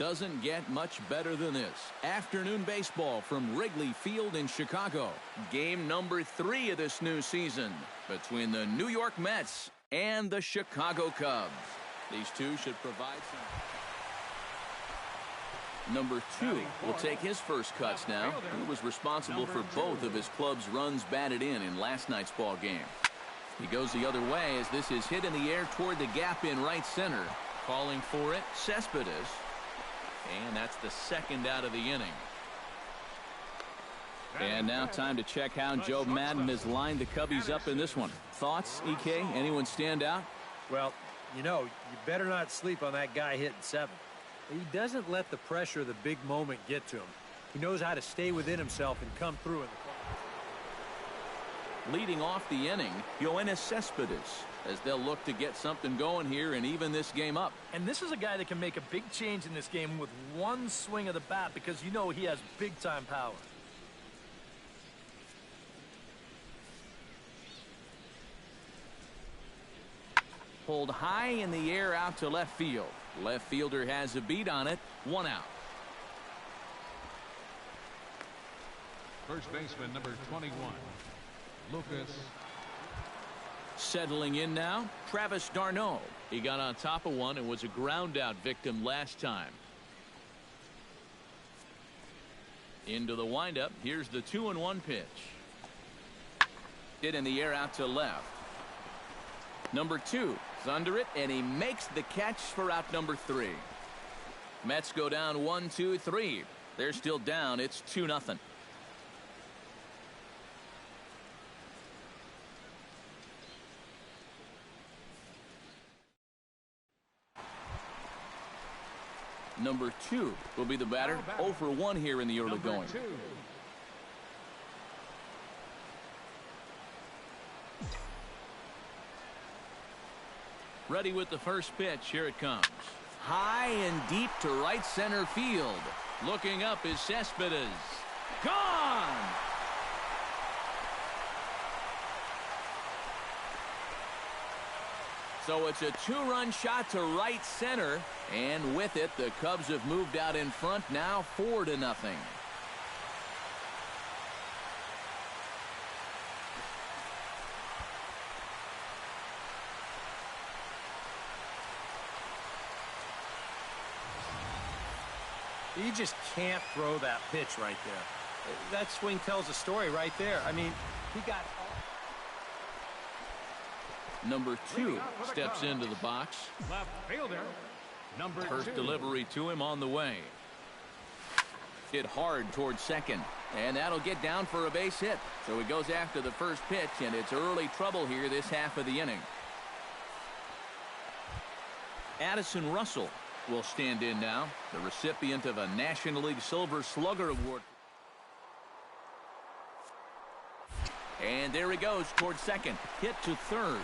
Doesn't get much better than this. Afternoon baseball from Wrigley Field in Chicago. Game number 3 of this new season between the New York Mets and the Chicago Cubs. These two should provide some. Number 2 will take his first cuts now. He was responsible for both of his club's runs batted in last night's ball game. He goes the other way as this is hit in the air toward the gap in right center. Calling for it, Cespedes. And that's the second out of the inning. And now time to check how Joe Madden has lined the Cubbies up in this one. Thoughts, EK? Anyone stand out? Well, you know, you better not sleep on that guy hitting 7. He doesn't let the pressure of the big moment get to him. He knows how to stay within himself and come through in the leading off the inning, Yoenis Cespedes, as they'll look to get something going here and even this game up. And this is a guy that can make a big change in this game with one swing of the bat because you know he has big-time power. Pulled high in the air out to left field. Left fielder has a beat on it. 1 out. First baseman number 21, Lucas. Settling in now, Travis d'Arnaud. He got on top of one and was a ground out victim last time. Into the windup. Here's the 2-1 pitch. Hit in the air out to left. Number 2 is under it, and he makes the catch for out number 3. Mets go down 1-2-3. They're still down. It's 2-0. Number 2 will be the batter. 0 for 1 here in the early going. Ready with the first pitch. Here it comes. High and deep to right center field. Looking up is Cespedes. Gone! So it's a 2-run shot to right center. And with it, the Cubs have moved out in front now 4-0. You just can't throw that pitch right there. That swing tells a story right there. I mean, he got... Number 2 steps into the box. Left fielder, number 2. First delivery to him on the way. Hit hard towards second. And that'll get down for a base hit. So he goes after the first pitch, and it's early trouble here this half of the inning. Addison Russell will stand in now, the recipient of a National League Silver Slugger Award. And there he goes towards second. Hit to third.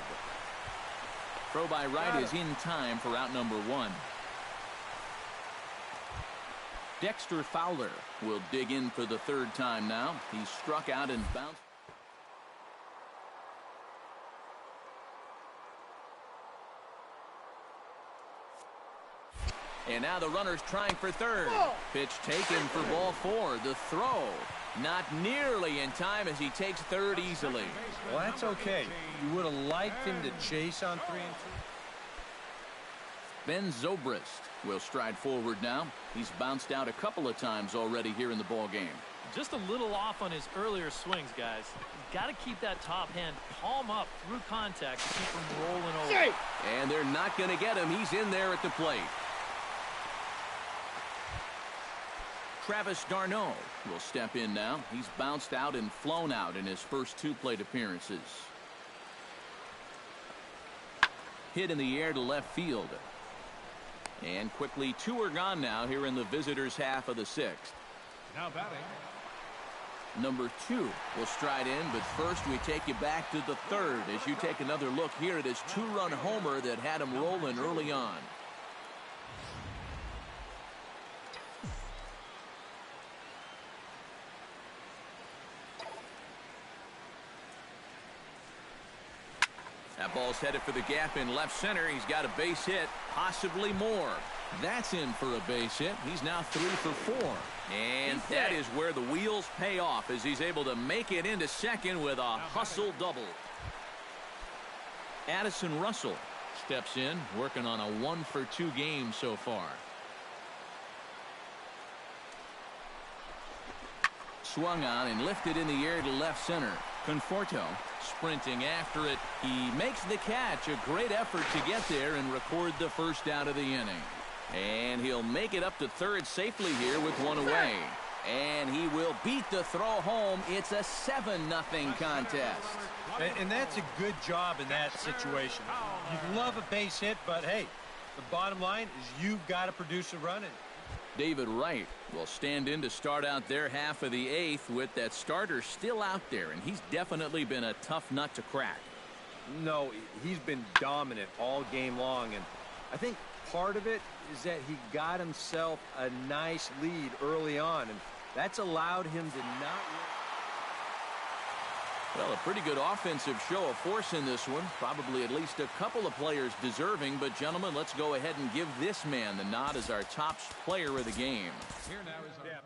Throw by right is in time for out number 1. Dexter Fowler will dig in for the 3rd time now. He's struck out and bounced. And now the runner's trying for 3rd. Pitch taken for ball 4. The throw not nearly in time as he takes 3rd easily. Well, that's okay. You would have liked him to chase on 3 and 2. Ben Zobrist will stride forward now. He's bounced out a couple of times already here in the ball game. Just a little off on his earlier swings, guys. Got to keep that top hand palm up through contact to keep him rolling over. And they're not going to get him. He's in there at the plate. Travis d'Arnaud will step in now. He's bounced out and flown out in his first 2 plate appearances. Hit in the air to left field. And quickly 2 are gone now here in the visitors' half of the 6th. Now batting. Number 2 will stride in, but first we take you back to the 3rd as you take another look here at his 2-run homer that had him rolling early on. That ball's headed for the gap in left center. He's got a base hit, possibly more. That's in for a base hit. He's now 3 for 4. And that is where the wheels pay off as he's able to make it into second with a hustle double. Addison Russell steps in, working on a 1 for 2 game so far. Swung on and lifted in the air to left center. Conforto sprinting after it. He makes the catch. A great effort to get there and record the first out of the inning. And he'll make it up to third safely here with one away. And he will beat the throw home. It's a 7-0 contest. And that's a good job in that situation. You'd love a base hit, but hey, the bottom line is you've got to produce a run in. David Wright will stand in to start out their half of the 8th with that starter still out there, and he's definitely been a tough nut to crack. No, he's been dominant all game long, and I think part of it is that he got himself a nice lead early on, and that's allowed him to not... Well, a pretty good offensive show of force in this one. Probably at least a couple of players deserving. But, gentlemen, let's go ahead and give this man the nod as our top player of the game. Here now is our final.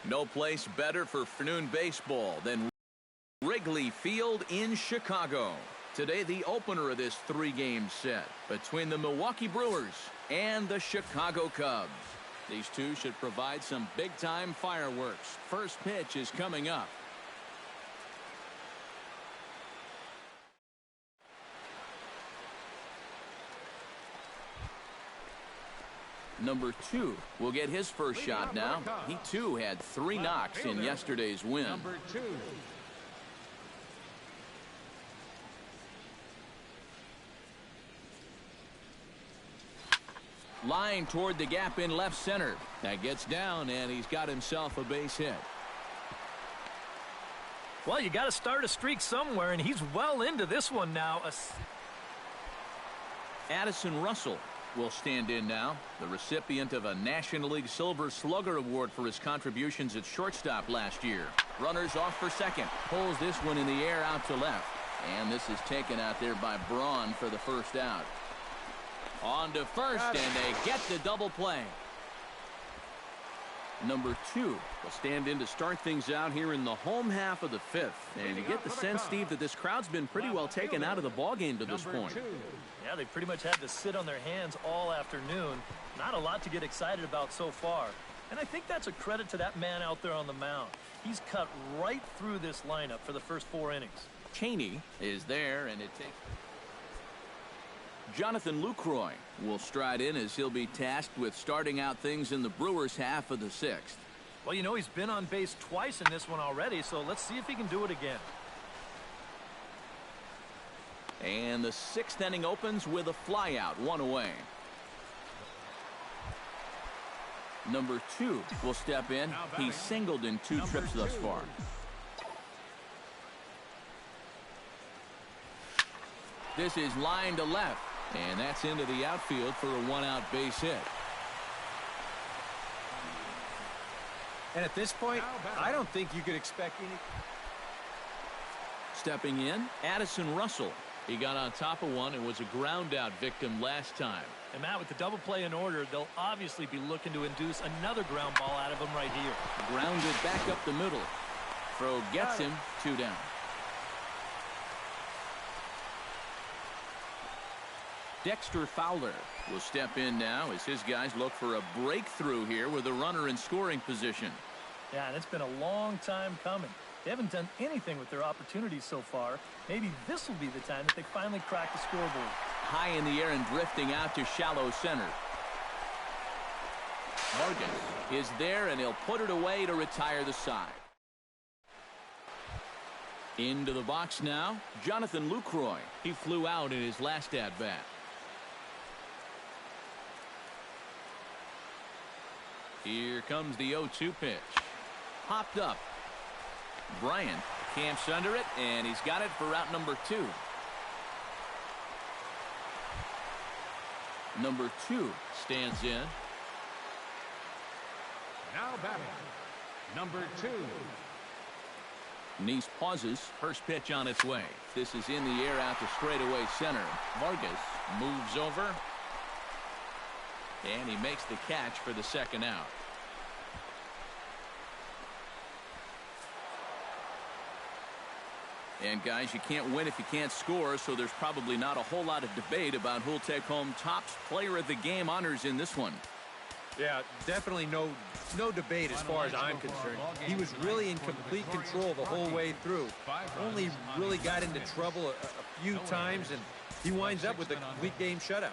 No place better for afternoon baseball than Wrigley Field in Chicago. Today, the opener of this 3-game set between the Milwaukee Brewers and the Chicago Cubs. These two should provide some big-time fireworks. First pitch is coming up. Number 2 will get his first shot now. He, too, had 3 knocks in yesterday's win. Number 2. Line toward the gap in left center. That gets down, and he's got himself a base hit. Well, you got to start a streak somewhere, and he's well into this one now. Addison Russell will stand in now, the recipient of a National League Silver Slugger Award for his contributions at shortstop last year. Runners off for second. Pulls this one in the air out to left. And this is taken out there by Braun for the first out. On to first, and they get the double play. Number 2 will stand in to start things out here in the home half of the 5th. And you get the sense, Steve, that this crowd's been pretty well taken out of the ballgame to this point. Yeah, they pretty much had to sit on their hands all afternoon. Not a lot to get excited about so far. And I think that's a credit to that man out there on the mound. He's cut right through this lineup for the first 4 innings. Cheney is there, and it takes... Jonathan Lucroy will stride in as he'll be tasked with starting out things in the Brewers' half of the 6th. Well, you know, he's been on base twice in this one already, so let's see if he can do it again. And the 6th inning opens with a flyout, 1 away. Number 2 will step in. He's singled in 2 trips thus far. This is line to left, and that's into the outfield for a 1-out base hit. And at this point, I don't think you could expect any... Stepping in, Addison Russell. He got on top of one and was a ground-out victim last time. And, Matt, with the double play in order, they'll obviously be looking to induce another ground ball out of him right here. Grounded back up the middle. Throw gets him, 2 down. Dexter Fowler will step in now as his guys look for a breakthrough here with a runner in scoring position. Yeah, and it's been a long time coming. They haven't done anything with their opportunities so far. Maybe this will be the time that they finally crack the scoreboard. High in the air and drifting out to shallow center. Vargas is there, and he'll put it away to retire the side. Into the box now, Jonathan Lucroy. He flew out in his last at-bat. Here comes the 0-2 pitch. Popped up. Bryant camps under it, and he's got it for route number 2. Number 2 stands in. Now batting, number 2. Nice pauses. First pitch on its way. This is in the air out to straightaway center. Vargas moves over, and he makes the catch for the second out. And guys, you can't win if you can't score, so there's probably not a whole lot of debate about who'll take home top player of the game honors in this one. Yeah, definitely no debate as far as I'm concerned. He was really in complete control the whole way through. Only really got into trouble a few times, and he winds up with a complete game shutout.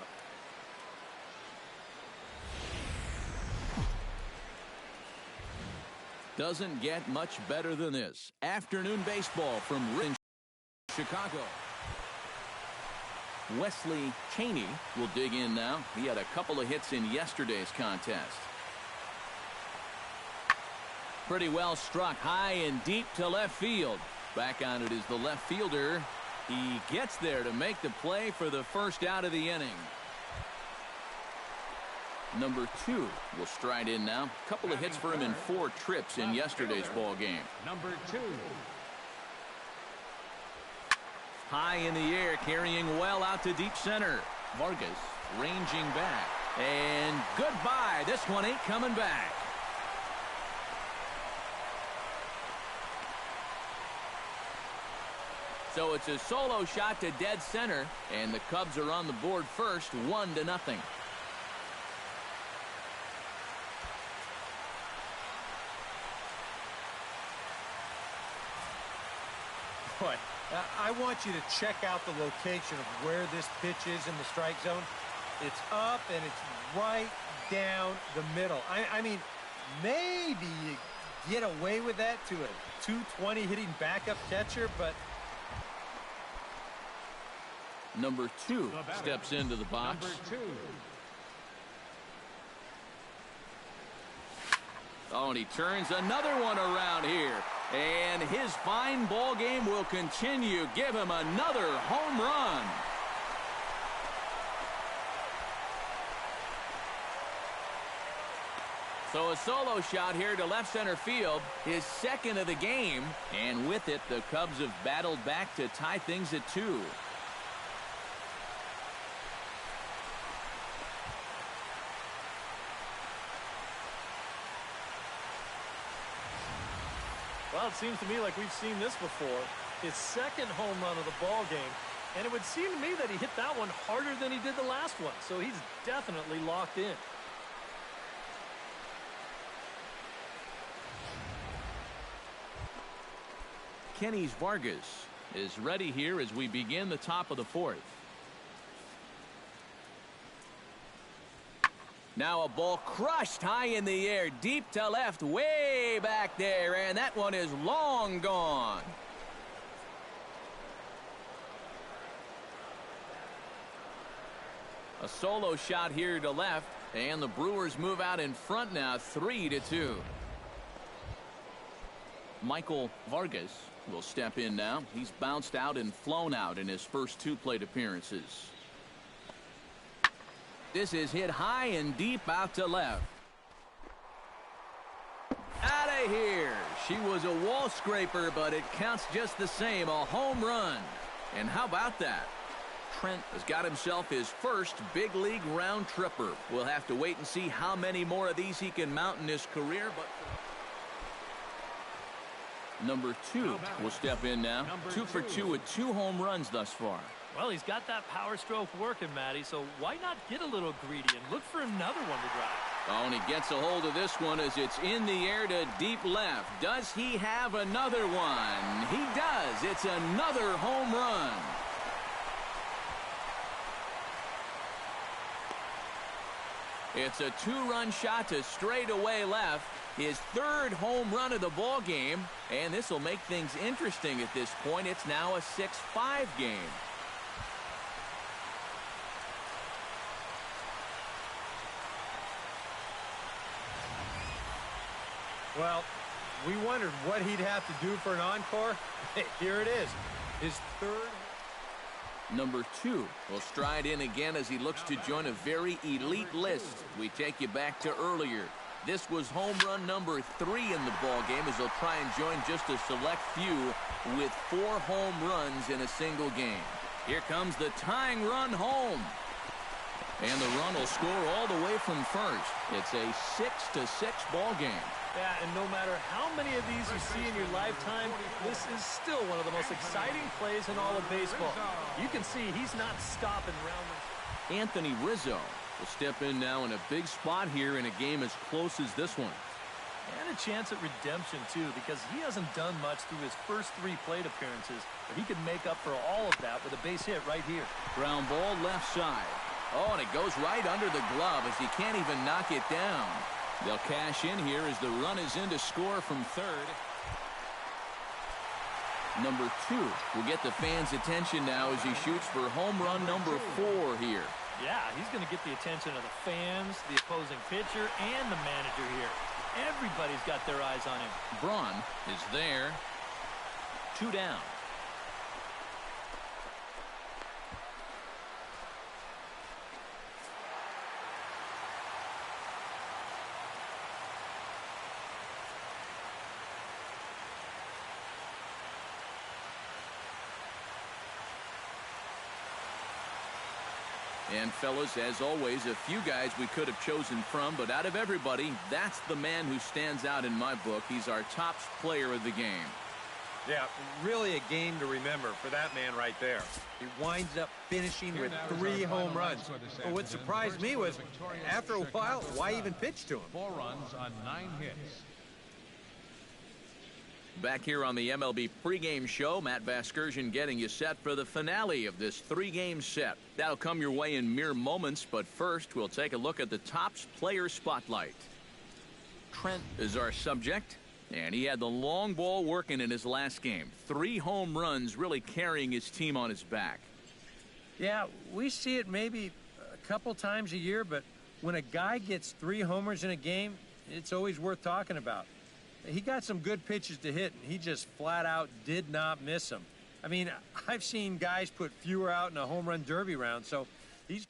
Doesn't get much better than this. Afternoon baseball from Chicago. Wesley Cheney will dig in now. He had a couple of hits in yesterday's contest. Pretty well struck high and deep to left field. Back on it is the left fielder. He gets there to make the play for the first out of the inning. Number 2 will stride in now. A couple of hits for him in 4 trips in yesterday's ball game. Number 2. High in the air, carrying well out to deep center. Vargas ranging back. And goodbye. This one ain't coming back. So it's a solo shot to dead center, and the Cubs are on the board first, 1-0. Boy, I want you to check out the location of where this pitch is in the strike zone. It's up, and it's right down the middle. I mean, maybe you get away with that to a 220 hitting backup catcher, but... Number 2 steps into the box. Number 2. Oh, and he turns another one around here. And his fine ball game will continue. Give him another home run. So a solo shot here to left center field, his second of the game. And with it, the Cubs have battled back to tie things at 2. Well, it seems to me like we've seen this before. His second home run of the ball game. And it would seem to me that he hit that one harder than he did the last one. So he's definitely locked in. Kenny's Vargas is ready here as we begin the top of the 4th. Now a ball crushed high in the air, deep to left, way back there, and that one is long gone. A solo shot here to left, and the Brewers move out in front now, 3-2. Michael Vargas will step in now. He's bounced out and flown out in his first 2 plate appearances. This is hit high and deep out to left. Out of here. She was a wall scraper, but it counts just the same. A home run. And how about that? Trent has got himself his first big league round tripper. We'll have to wait and see how many more of these he can mount in his career, but Number 2 will step in now. 2 for 2 with 2 home runs thus far. Well, he's got that power stroke working, Matty, so why not get a little greedy and look for another one to drive? Oh, and he gets a hold of this one as it's in the air to deep left. Does he have another one? He does. It's another home run. It's a 2-run shot to straightaway left. His 3rd home run of the ball game, and this will make things interesting at this point. It's now a 6-5 game. Well, we wondered what he'd have to do for an encore. Here it is, his 3rd. Number 2 will stride in again as he looks to join a very elite list. We take you back to earlier. This was home run number 3 in the ball game as he'll try and join just a select few with 4 home runs in a single game. Here comes the tying run home. And the run will score all the way from first. It's a 6-6 ball game. Yeah, and no matter how many of these you see in your lifetime, this is still one of the most exciting plays in all of baseball. You can see he's not stopping round. Anthony Rizzo will step in now in a big spot here in a game as close as this one. And a chance at redemption, too, because he hasn't done much through his first 3 plate appearances, but he can make up for all of that with a base hit right here. Ground ball left side. Oh, and it goes right under the glove as he can't even knock it down. They'll cash in here as the run is in to score from third. Number 2 will get the fans' attention now as he shoots for home run number 4 here. Yeah, he's going to get the attention of the fans, the opposing pitcher, and the manager here. Everybody's got their eyes on him. Braun is there. 2 down. And, fellas, as always, a few guys we could have chosen from, but out of everybody, that's the man who stands out in my book. He's our top player of the game. Yeah, really a game to remember for that man right there. He winds up finishing with 3 home runs. But what surprised me was, after a while, why even pitch to him? 4 runs on 9 hits. Back here on the MLB pregame show, Matt Vasgersian getting you set for the finale of this 3-game set. That'll come your way in mere moments, but first we'll take a look at the Topps Player Spotlight. Trent is our subject, and he had the long ball working in his last game. 3 home runs really carrying his team on his back. Yeah, we see it maybe a couple times a year, but when a guy gets 3 homers in a game, it's always worth talking about. He got some good pitches to hit, and he just flat out did not miss them. I mean, I've seen guys put fewer out in a home run derby round, so he's...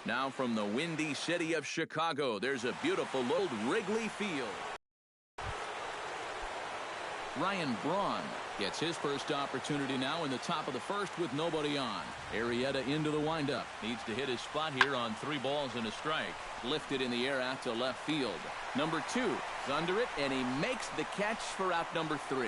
Now from the windy city of Chicago, there's a beautiful old Wrigley Field. Ryan Braun gets his first opportunity now in the top of the first with nobody on. Arrieta into the windup. Needs to hit his spot here on 3 balls and a strike. Lifted in the air out to left field. Number 2 is under it, and he makes the catch for out number 3.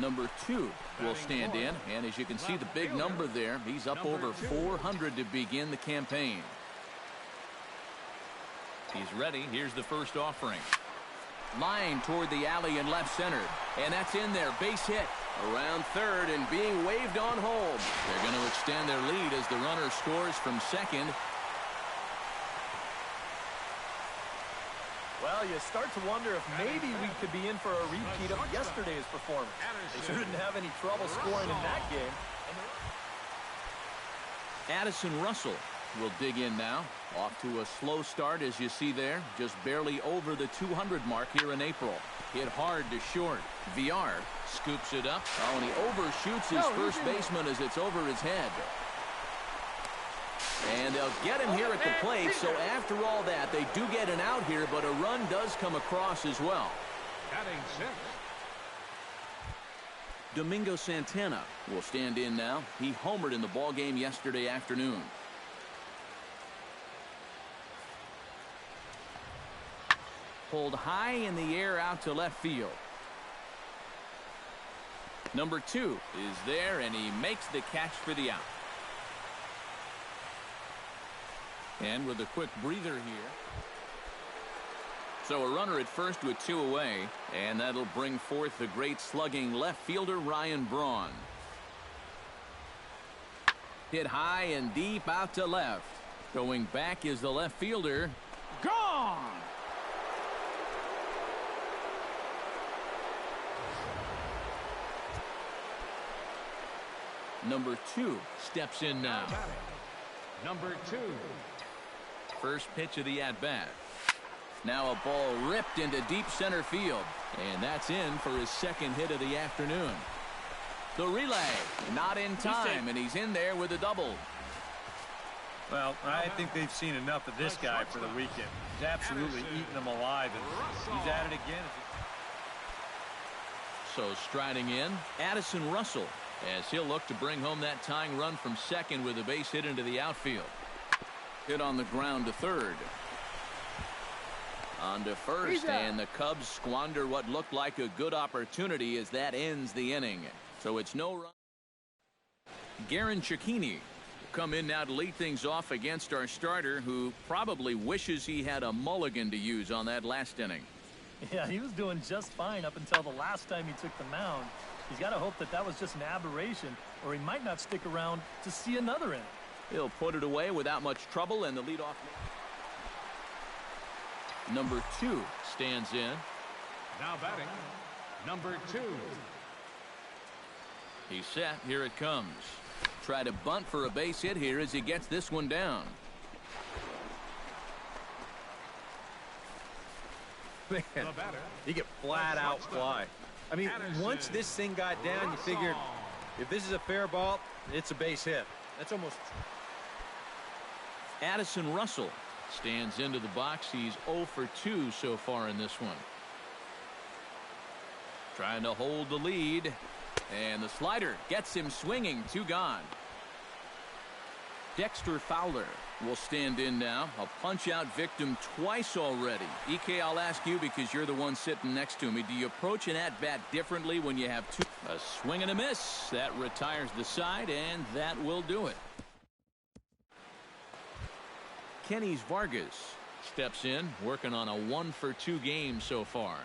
Number 2 will stand in, and as you can see the big number there, he's up over 400 to begin the campaign. He's ready. Here's the first offering. Line toward the alley in left center. And that's in there. Base hit. Around third and being waved on home. They're going to extend their lead as the runner scores from second. Well, you start to wonder if maybe we could be in for a repeat of yesterday's performance. They shouldn't have any trouble scoring in that game. Addison Russell will dig in now. Off to a slow start, as you see there. Just barely over the 200 mark here in April. Hit hard to short. VR scoops it up. Oh, and he overshoots his first baseman as it's over his head. And they'll get him here at the plate. So after all that, they do get an out here, but a run does come across as well. Batting 6. Domingo Santana will stand in now. He homered in the ball game yesterday afternoon. Pulled high in the air out to left field. Number 2 is there, and he makes the catch for the out. And with a quick breather here. So a runner at first with 2 away, and that'll bring forth the great slugging left fielder Ryan Braun. Hit high and deep out to left. Going back is the left fielder. Gone! Number 2 steps in now. Number 2. First pitch of the at-bat. Now a ball ripped into deep center field. And that's in for his second hit of the afternoon. The relay, not in time, and he's in there with a double. Well, I think they've seen enough of this guy for the weekend. He's absolutely eating them alive, and he's at it again. So striding in, Addison Russell, as he'll look to bring home that tying run from second with a base hit into the outfield. Hit on the ground to third. On to first, and the Cubs squander what looked like a good opportunity as that ends the inning. So it's no run. Garen Cecchini will come in now to lead things off against our starter, who probably wishes he had a mulligan to use on that last inning. Yeah, he was doing just fine up until the last time he took the mound. He's got to hope that that was just an aberration, or he might not stick around to see another inning. He'll put it away without much trouble, and the leadoff. Number 2 stands in. Now batting, number 2. He's set. Here it comes. Try to bunt for a base hit here as he gets this one down. Man, he get flat out fly. I mean, once this thing got down, you figured if this is a fair ball, it's a base hit. That's almost. Addison Russell stands into the box. He's 0 for 2 so far in this one. Trying to hold the lead. And the slider gets him swinging. 2 gone. Dexter Fowler will stand in now. A punch-out victim twice already. EK, I'll ask you because you're the one sitting next to me. Do you approach an at-bat differently when you have 2? A swing and a miss. That retires the side, and that will do it. Kenny Vargas steps in, working on a 1 for 2 game so far.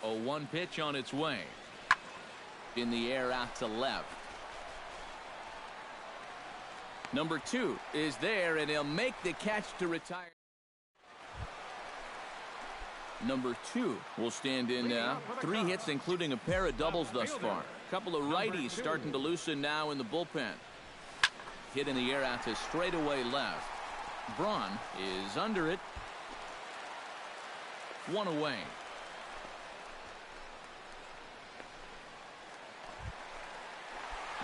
A 1 pitch on its way. In the air out to left. Number 2 is there, and he'll make the catch to retire. Number 2 will stand in now. 3 hits, including a pair of doubles thus far. A couple of righties starting to loosen now in the bullpen. Hit in the air out to straightaway left. Braun is under it. 1 away.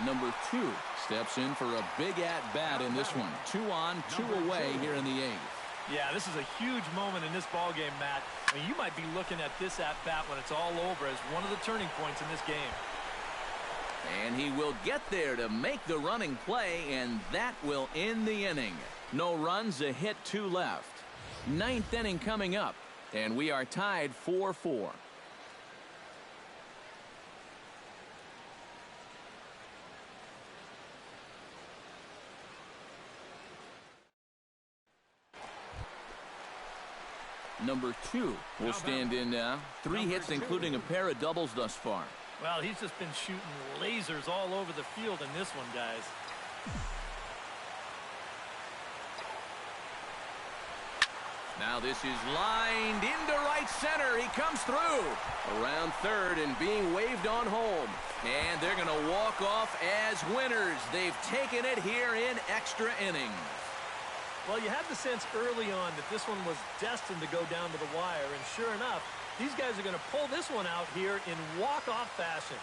Number 2 steps in for a big at-bat in this one. 2 on, 2 away here in the 8th. Yeah, this is a huge moment in this ball game, Matt. I mean, you might be looking at this at-bat when it's all over as one of the turning points in this game. And he will get there to make the running play, and that will end the inning. No runs, a hit, 2 left. 9th inning coming up, and we are tied 4-4. Number 2 will stand in now. 3 hits, including a pair of doubles thus far. Well, he's just been shooting lasers all over the field in this one, guys. Now this is lined into right center. He comes through. Around third and being waved on home. And they're going to walk off as winners. They've taken it here in extra innings. Well, you had the sense early on that this one was destined to go down to the wire, and sure enough, these guys are going to pull this one out here in walk-off fashion.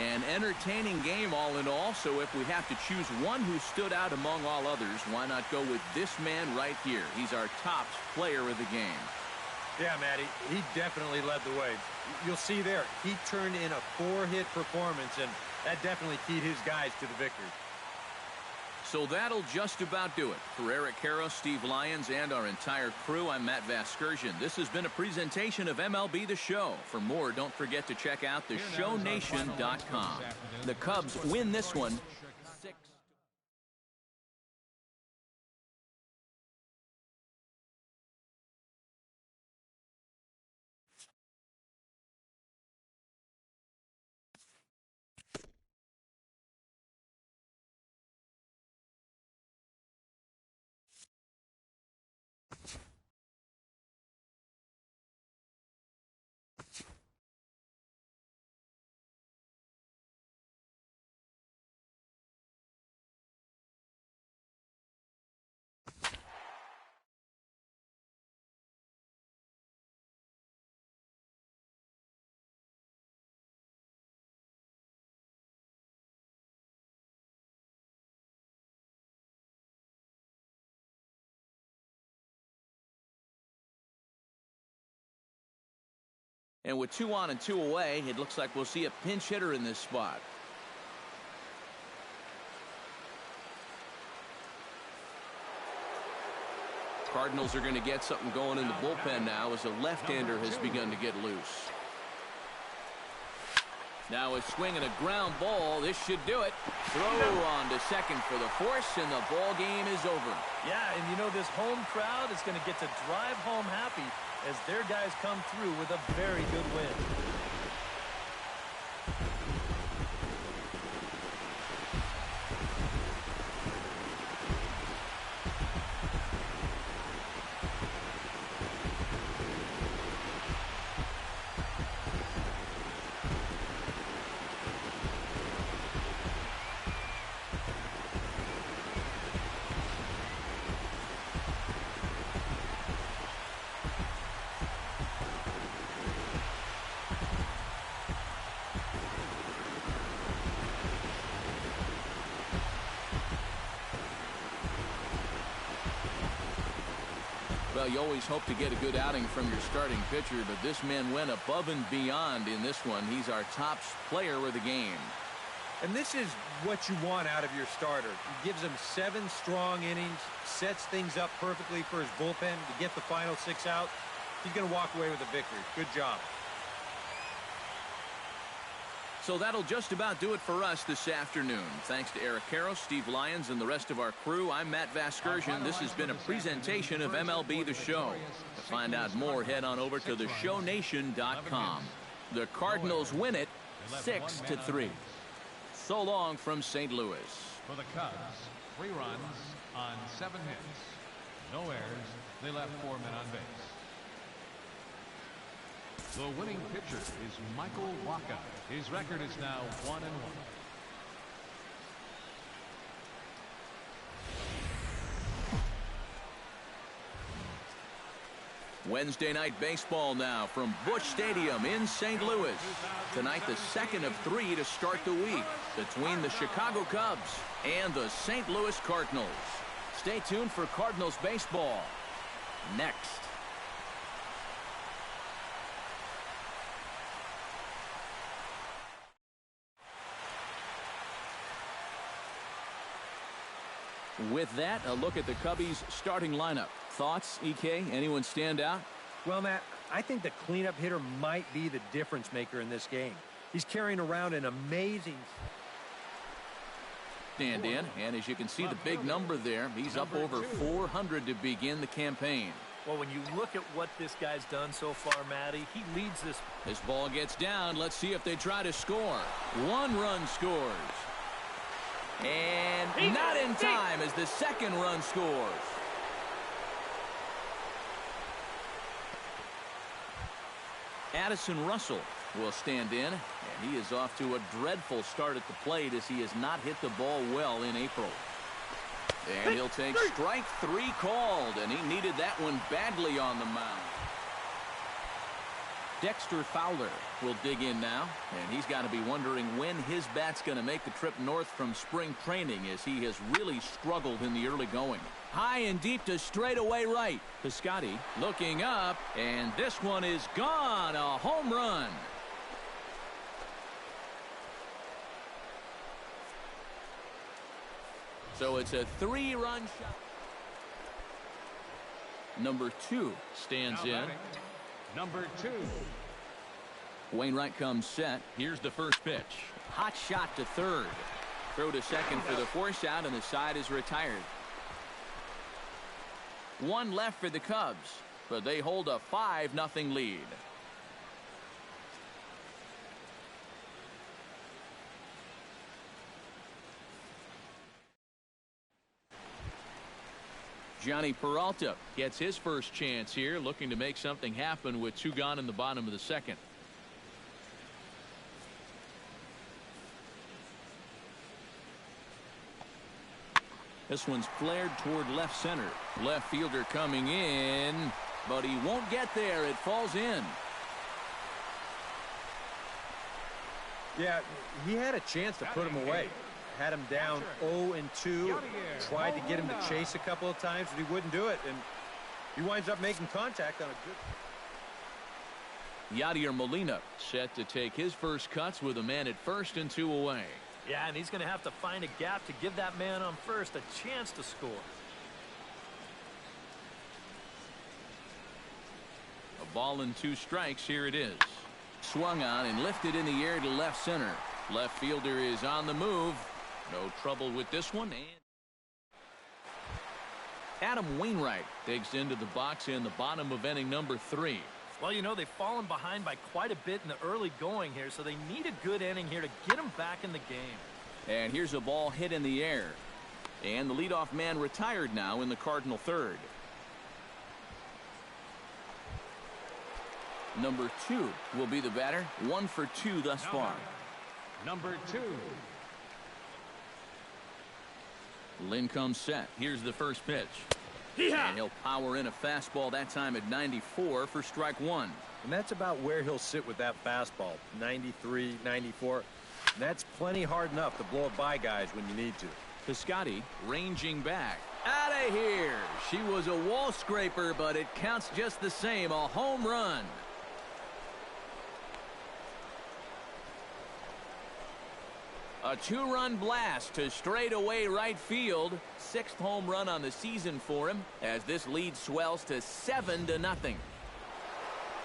An entertaining game all in all, so if we have to choose one who stood out among all others, why not go with this man right here? He's our top player of the game. Yeah, Matty, he definitely led the way. You'll see there, he turned in a 4-hit performance, and that definitely keyed his guys to the victory. So that'll just about do it. For Eric Karros, Steve Lyons, and our entire crew, I'm Matt Vasgersian. This has been a presentation of MLB The Show. For more, don't forget to check out theshownation.com. The Cubs win this one 6. And with 2 on and 2 away, it looks like we'll see a pinch hitter in this spot. Cardinals are going to get something going in the bullpen now as a left-hander has begun to get loose. Now a swing and a ground ball. This should do it. Throw on to second for the force, and the ball game is over. Yeah, and you know this home crowd is going to get to drive home happy as their guys come through with a very good win. Well, you always hope to get a good outing from your starting pitcher, but this man went above and beyond in this one. He's our top player of the game. And this is what you want out of your starter. He gives him 7 strong innings, sets things up perfectly for his bullpen to get the final 6 out. He's going to walk away with a victory. Good job. So that'll just about do it for us this afternoon. Thanks to Eric Karros, Steve Lyons, and the rest of our crew, I'm Matt Vasgersian. This has been a presentation of MLB The Show. To find out more, head on over to theshownation.com. The Cardinals win it 6-3. So long from St. Louis. For the Cubs, 3 runs on 7 hits. No errors. They left 4 men on base. The winning pitcher is Michael Wacha. His record is now 1-1. Wednesday night baseball now from Busch Stadium in St. Louis. Tonight, the second of 3 to start the week between the Chicago Cubs and the St. Louis Cardinals. Stay tuned for Cardinals baseball next. With that, a look at the Cubbies' starting lineup. Thoughts, EK? Anyone stand out? Well, Matt, I think the cleanup hitter might be the difference maker in this game. He's carrying around an amazing stand in, and as you can see the big number there, he's up over 400 to begin the campaign. Well, when you look at what this guy's done so far, Matty, he leads this. This ball gets down. Let's see if they try to score. 1 run scores. And not in time as the second run scores. Addison Russell will stand in, and he is off to a dreadful start at the plate as he has not hit the ball well in April. And he'll take strike 3 called, and he needed that one badly on the mound. Dexter Fowler will dig in now, and he's got to be wondering when his bat's going to make the trip north from spring training, as he has really struggled in the early going. High and deep to straightaway right. Piscotty looking up, and this one is gone. A home run. So it's a 3-run shot. Number 2 stands in. Number 2. Wainwright comes set. Here's the first pitch. Hot shot to third. Throw to second for the force out, and the side is retired. 1 left for the Cubs, but they hold a 5-0 lead. Johnny Peralta gets his first chance here, looking to make something happen with 2 gone in the bottom of the second. This one's flared toward left center. Left fielder coming in, but he won't get there. It falls in. Yeah, he had a chance to put him away. Had him down 0-2. Tried to get him to chase a couple of times, but he wouldn't do it. And he winds up making contact on a good... Yadier Molina set to take his first cuts with a man at first and 2 away. Yeah, and he's going to have to find a gap to give that man on first a chance to score. A ball and 2 strikes. Here it is. Swung on and lifted in the air to left center. Left fielder is on the move. No trouble with this one. And Adam Wainwright digs into the box in the bottom of inning number 3. Well, you know, they've fallen behind by quite a bit in the early going here, so they need a good inning here to get them back in the game. And here's a ball hit in the air. And the leadoff man retired now in the Cardinal third. Number 2 will be the batter. 1 for 2 thus far. Number 2. Lynn comes set. Here's the first pitch. And he'll power in a fastball, that time at 94 for strike 1. And that's about where he'll sit with that fastball. 93, 94. That's plenty hard enough to blow it by guys when you need to. Piscotty ranging back. Out of here. She was a wall scraper, but it counts just the same. A home run. A 2-run blast to straightaway right field. 6th home run on the season for him, as this lead swells to 7-0.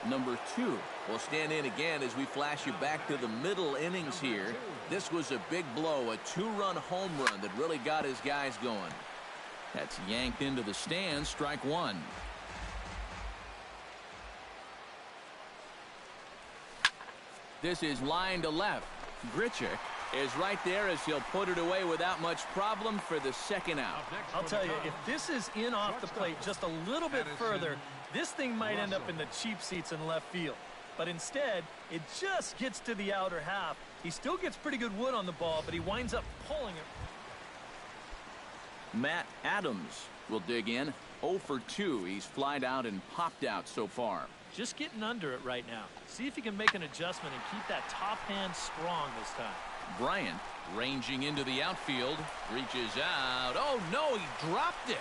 Number 2 will stand in again as we flash you back to the middle innings here. This was a big blow, a 2-run home run that really got his guys going. That's yanked into the stands. Strike 1. This is line to left. Grichuk is right there as he'll put it away without much problem for the second out. I'll tell you, if this is in off the plate just a little bit further, this thing might end up in the cheap seats in left field. But instead, it just gets to the outer half. He still gets pretty good wood on the ball, but he winds up pulling it. Matt Adams will dig in. 0 for 2. He's flied out and popped out so far. Just getting under it right now. See if he can make an adjustment and keep that top hand strong this time. Bryant ranging into the outfield. Reaches out. Oh, no, he dropped it.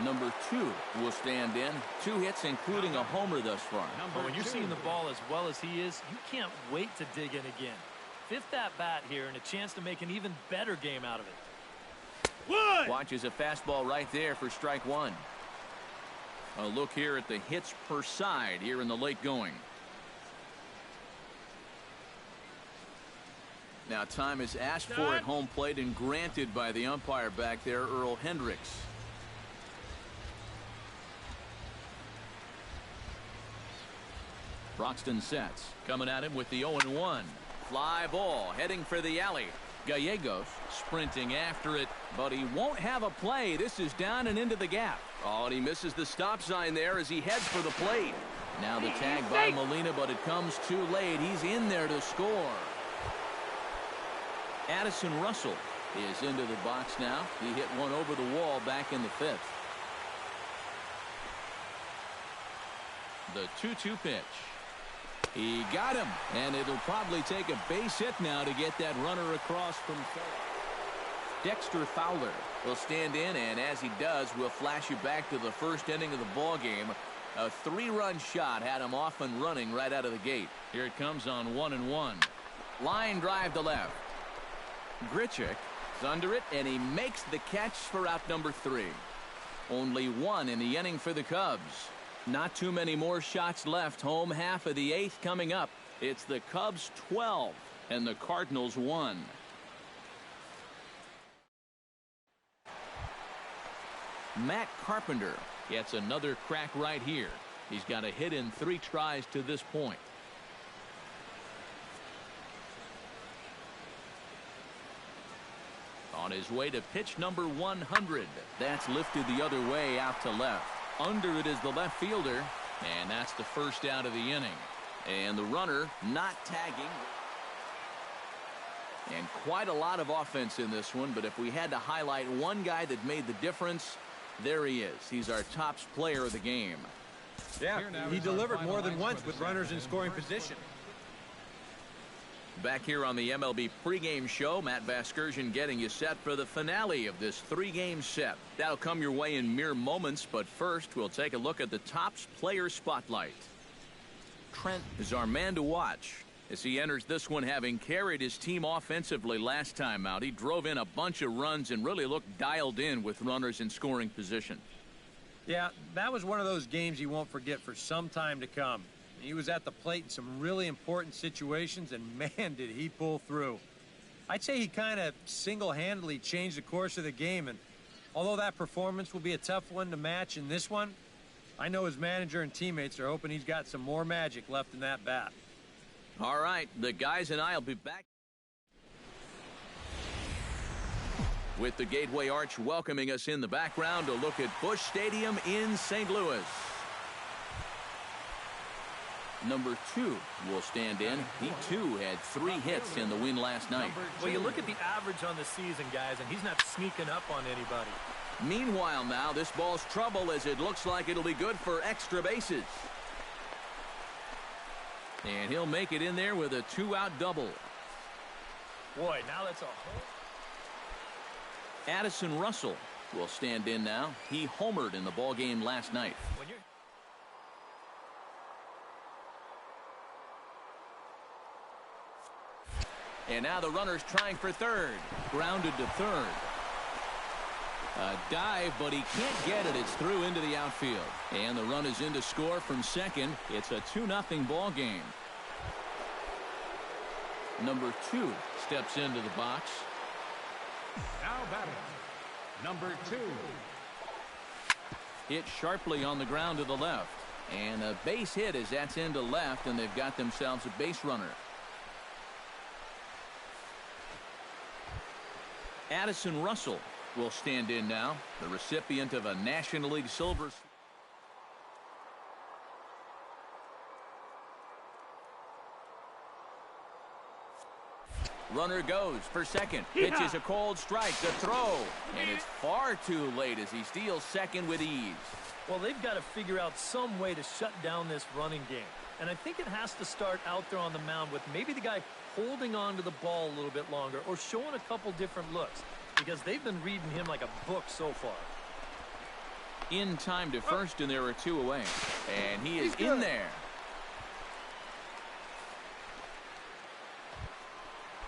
Number 2 will stand in. 2 hits, including a homer thus far. But when you're seeing the ball as well as he is, you can't wait to dig in again. 5th at bat here and a chance to make an even better game out of it. Watches a fastball right there for strike 1. A look here at the hits per side here in the late going. Now time is asked for at home plate and granted by the umpire back there, Earl Hendricks. Broxton sets. Coming at him with the 0-1. Fly ball heading for the alley. Gallegos sprinting after it, but he won't have a play. This is down and into the gap. Oh, and he misses the stop sign there as he heads for the plate. Now the tag by Molina, but it comes too late. He's in there to score. Addison Russell is into the box now. He hit one over the wall back in the 5th. The 2-2 pitch. He got him, and it'll probably take a base hit now to get that runner across from third. Dexter Fowler will stand in, and as he does, we'll flash you back to the first inning of the ball game. A 3-run shot had him off and running right out of the gate. Here it comes on 1-1. Line drive to left. Grichuk is under it, and he makes the catch for out number 3. Only 1 in the inning for the Cubs. Not too many more shots left. Home half of the 8th coming up. It's the Cubs 12 and the Cardinals 1. Matt Carpenter gets another crack right here. He's got a hit in 3 tries to this point. On his way to pitch number 100. That's lifted the other way out to left. Under it is the left fielder, and that's the first out of the inning. And the runner not tagging. And quite a lot of offense in this one, but if we had to highlight one guy that made the difference, there he is. He's our top player of the game. Yeah, he delivered more than once with runners in scoring position. Back here on the MLB pregame show, Matt Vasgersian getting you set for the finale of this 3-game set. That'll come your way in mere moments, but first we'll take a look at the Topps player spotlight. Trent is our man to watch as he enters this one, having carried his team offensively last time out. He drove in a bunch of runs and really looked dialed in with runners in scoring position. Yeah, that was one of those games you won't forget for some time to come. He was at the plate in some really important situations, and man, did he pull through. I'd say he kind of single-handedly changed the course of the game, and although that performance will be a tough one to match in this one, I know his manager and teammates are hoping he's got some more magic left in that bat. All right, the guys and I will be back with the Gateway Arch welcoming us in the background to look at Busch Stadium in St. Louis. Number 2 will stand in. He, too, had 3 hits in the win last night. Well, you look at the average on the season, guys, and he's not sneaking up on anybody. Meanwhile, now, this ball's trouble as it looks like it'll be good for extra bases. And he'll make it in there with a 2-out double. Boy, now that's a whole... Addison Russell will stand in now. He homered in the ballgame last night. When you're... And now the runner's trying for third. Grounded to third. A dive, but he can't get it. It's through into the outfield. And the run is in to score from second. It's a 2-0 ball game. Number 2 steps into the box. Now batting, number 2. Hit sharply on the ground to the left. And a base hit as that's into left, and they've got themselves a base runner. Addison Russell will stand in now, the recipient of a National League Silver. Runner goes for second. Pitches a cold strike. The throw. And it's far too late as he steals second with ease. Well, they've got to figure out some way to shut down this running game. And I think it has to start out there on the mound with maybe the guy holding on to the ball a little bit longer or showing a couple different looks, because they've been reading him like a book so far. In time to first, and there are 2 away. And he is in there.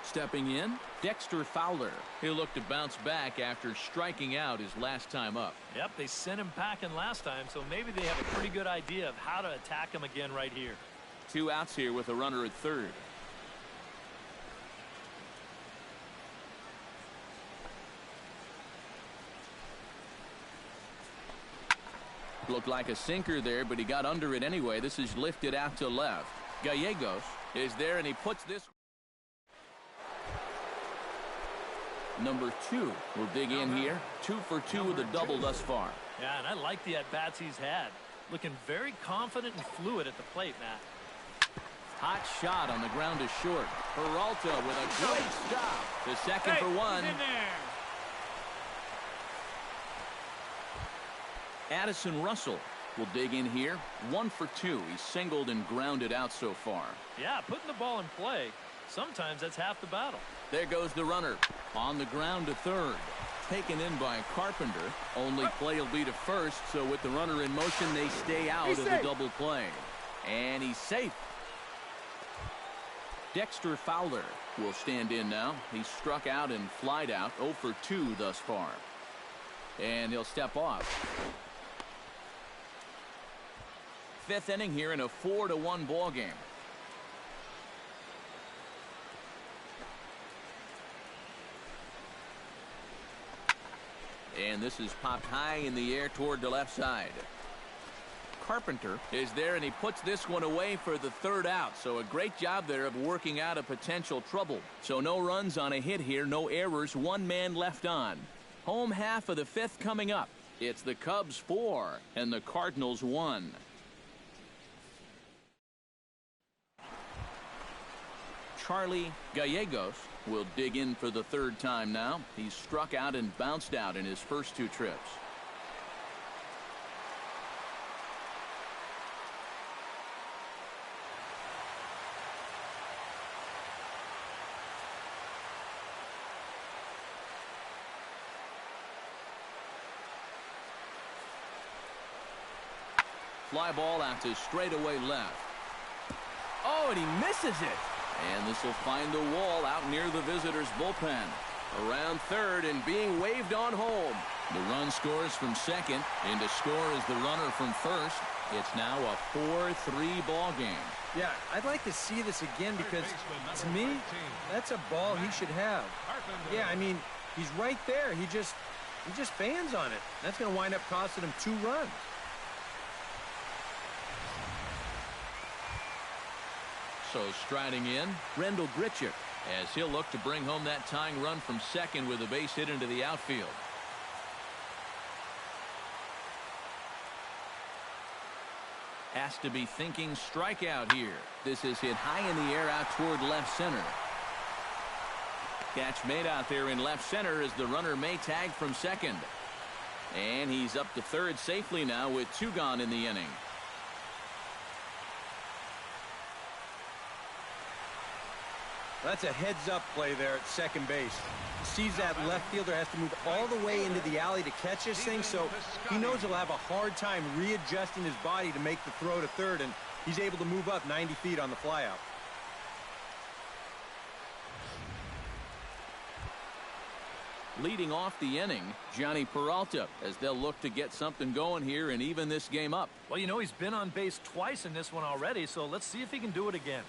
Stepping in, Dexter Fowler. He'll look to bounce back after striking out his last time up. Yep, they sent him packing last time, so maybe they have a pretty good idea of how to attack him again right here. 2 outs here with a runner at third. Looked like a sinker there, but he got under it anyway. This is lifted out to left. Gallegos is there, and he puts this. Number 2 will dig in here. 2 for 2 with a double thus far. Yeah, and I like the at-bats he's had. Looking very confident and fluid at the plate, Matt. Hot shot on the ground is short. Peralta with a great stop. The second for 1. Addison Russell will dig in here. 1 for 2. He's singled and grounded out so far. Yeah, putting the ball in play, sometimes that's half the battle. There goes the runner. On the ground to third. Taken in by Carpenter. Only play will be to first, so with the runner in motion, they stay out of the double play. And he's safe. Dexter Fowler will stand in now. He's struck out and flied out. 0 for 2 thus far. And he'll step off. 5th inning here in a 4-1 ball game. And this is popped high in the air toward the left side. Carpenter is there, and he puts this one away for the 3rd out. So a great job there of working out a potential trouble. So no runs on a hit here, no errors, 1 man left on. Home half of the 5th coming up. It's the Cubs 4 and the Cardinals 1. Charlie Gallegos will dig in for the 3rd time now. He's struck out and bounced out in his first 2 trips. Fly ball out to straightaway left. Oh, and he misses it. And this will find the wall out near the visitors' bullpen. Around third and being waved on home. The run scores from second, and to score is the runner from first. It's now a 4-3 ball game. Yeah, I'd like to see this again because, to me, that's a ball he should have. Yeah, I mean, he's right there. He just fans on it. That's going to wind up costing him 2 runs. So striding in, Rendell Grichuk, as he'll look to bring home that tying run from second with a base hit into the outfield. Has to be thinking strikeout here. This is hit high in the air out toward left center. Catch made out there in left center as the runner may tag from second. And he's up to third safely now with 2 gone in the inning. That's a heads-up play there at second base. Sees that left fielder has to move all the way into the alley to catch this thing, so he knows he'll have a hard time readjusting his body to make the throw to third, and he's able to move up 90 feet on the flyout. Leading off the inning, Johnny Peralta, as they'll look to get something going here and even this game up. Well, you know, he's been on base twice in this one already, so let's see if he can do it again.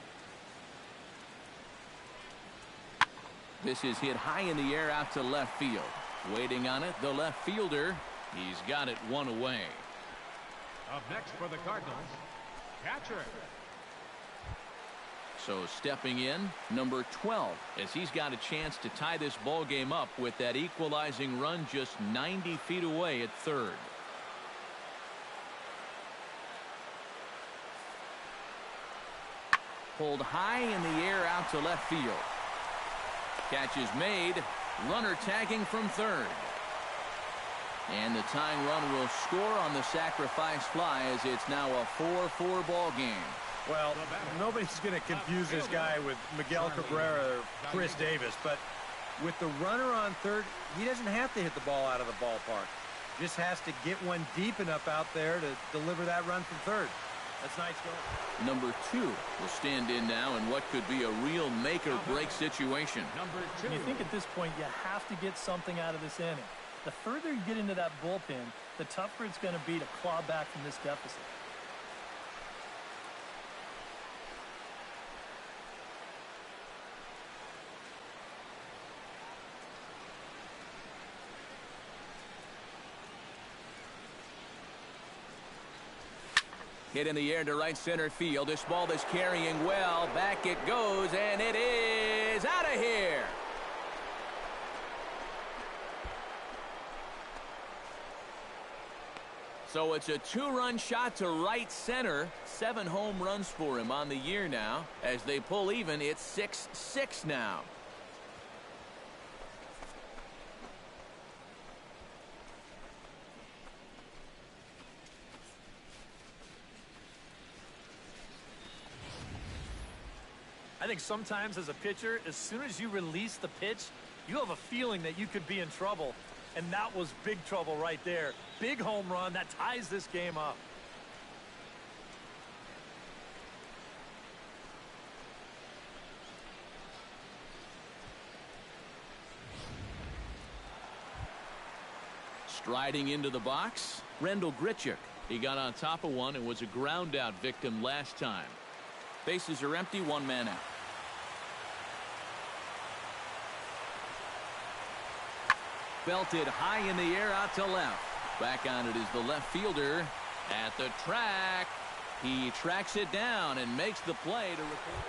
This is hit high in the air out to left field. Waiting on it, the left fielder. He's got it 1 away. Up next for the Cardinals, catcher. So stepping in, number 12, as he's got a chance to tie this ball game up with that equalizing run just 90 feet away at third. Pulled high in the air out to left field. Catch is made. Runner tagging from third. And the tying run will score on the sacrifice fly as it's now a 4-4 ball game. Well, nobody's going to confuse this guy with Miguel Cabrera or Chris Davis, but with the runner on third, he doesn't have to hit the ball out of the ballpark. Just has to get one deep enough out there to deliver that run from third. That's nice going. Number 2 will stand in now in what could be a real make-or-break situation. Number 2. And you think at this point you have to get something out of this inning. The further you get into that bullpen, the tougher it's going to be to claw back from this deficit. Hit in the air to right center field. This ball is carrying well. Back it goes, and it is out of here. So it's a 2-run shot to right center. 7 home runs for him on the year now. As they pull even, it's 6-6 now. I think sometimes as a pitcher, as soon as you release the pitch, you have a feeling that you could be in trouble. And that was big trouble right there. Big home run that ties this game up. Striding into the box, Rtts. He got on top of one and was a ground out victim last time. Bases are empty, one man out. Belted high in the air out to left. Back on it is the left fielder at the track. He tracks it down and makes the play to record.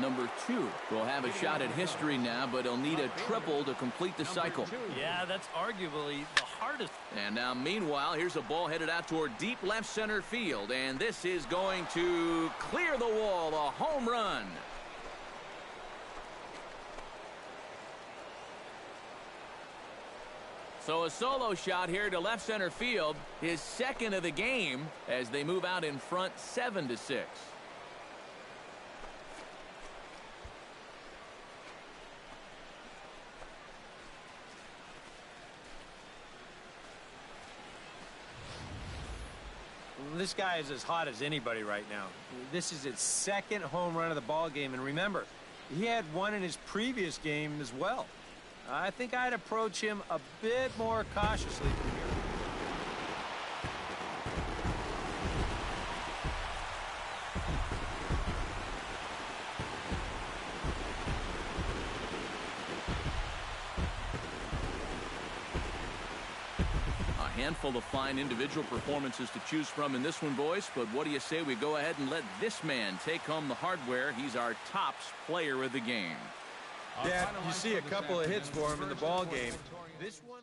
Number 2 will have a shot at history now, but he'll need a triple to complete the cycle. Yeah, that's arguably the hardest. And now, meanwhile, here's a ball headed out toward deep left center field, and this is going to clear the wall, a home run. So a solo shot here to left center field, his second of the game, as they move out in front 7-6. This guy is as hot as anybody right now. This is his second home run of the ball game, and remember, he had one in his previous game as well. I think I'd approach him a bit more cautiously from here. Handful of fine individual performances to choose from in this one, boys, but what do you say we go ahead and let this man take home the hardware? He's our tops player of the game. Yeah, you see a couple of hits for him in the ball game. This one